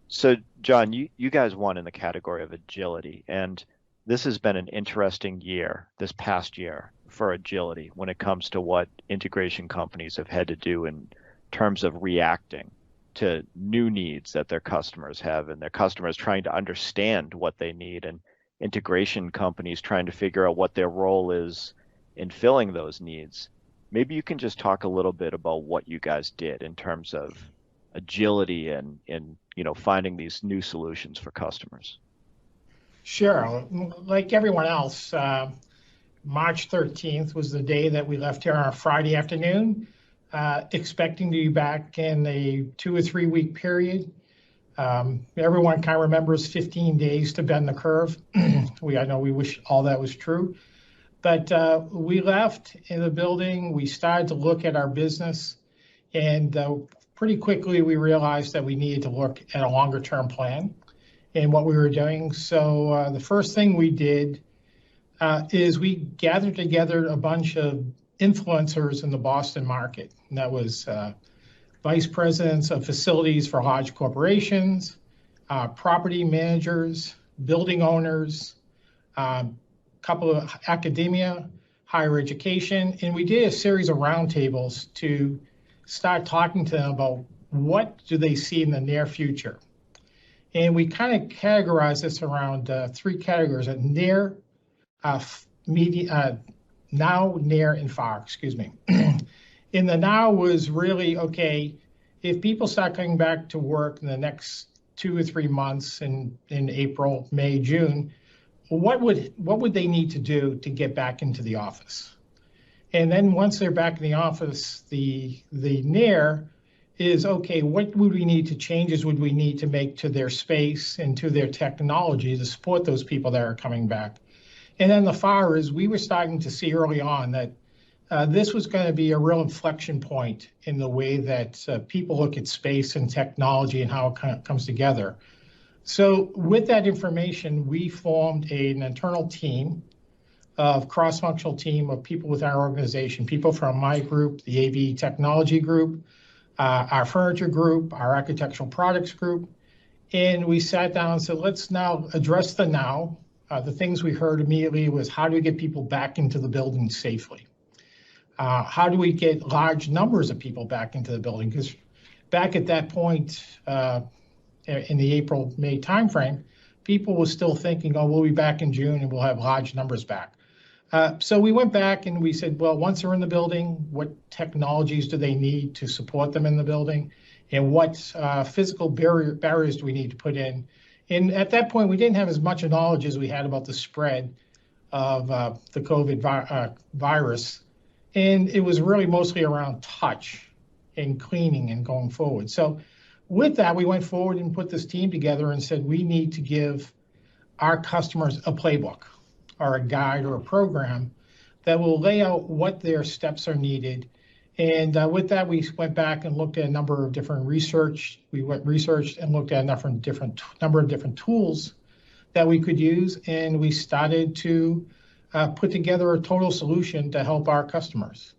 So, John, you guys won in the category of agility, and this has been an interesting year, this past year, for agility when it comes to what integration companies have had to do in terms of reacting to new needs that their customers have, and their customers trying to understand what they need, and integration companies trying to figure out what their role is in filling those needs. Maybe you can just talk a little bit about what you guys did in terms of agility and finding these new solutions for customers. Sure. Like everyone else, March 13th was the day that we left here on a Friday afternoon, expecting to be back in a 2 or 3 week period. Everyone kind of remembers 15 days to bend the curve. I know we wish all that was true. But we left in the building, we started to look at our business, and pretty quickly we realized that we needed to look at a longer term plan and what we were doing. So the first thing we did is we gathered together a bunch of influencers in the Boston market. And that was vice presidents of facilities for large corporations, property managers, building owners, couple of academia, higher education, and we did a series of roundtables to start talking to them about what do they see in the near future. And we kind of categorized this around 3 categories: near, now, near, and far. Excuse me. In the now was really okay. If people start coming back to work in the next 2 or 3 months, in April, May, June, what would they need to do to get back into the office? And then once they're back in the office, the near is, okay, what would we need to changes would we need to make to their space and to their technology to support those people that are coming back? And then the far is, we were starting to see early on that this was going to be a real inflection point in the way that people look at space and technology and how it comes together. So with that information, we formed an internal team cross-functional team of people with our organization, people from my group, the AV technology group, our furniture group, our architectural products group. And we sat down and said, let's now address the now. The things we heard immediately was, how do we get people back into the building safely? How do we get large numbers of people back into the building? Because back at that point, in the April, May timeframe, people were still thinking, oh, we'll be back in June and we'll have large numbers back. So we went back and we said, well, once they're in the building, what technologies do they need to support them in the building? And what physical barriers do we need to put in? And at that point, we didn't have as much knowledge as we had about the spread of the COVID virus. And it was really mostly around touch and cleaning and going forward. So with that, we went forward and put this team together and said, we need to give our customers a playbook or a guide or a program that will lay out what their steps are needed. And with that, we went back and looked at a number of different research. We researched and looked at a number of different tools that we could use. And we started to put together a total solution to help our customers.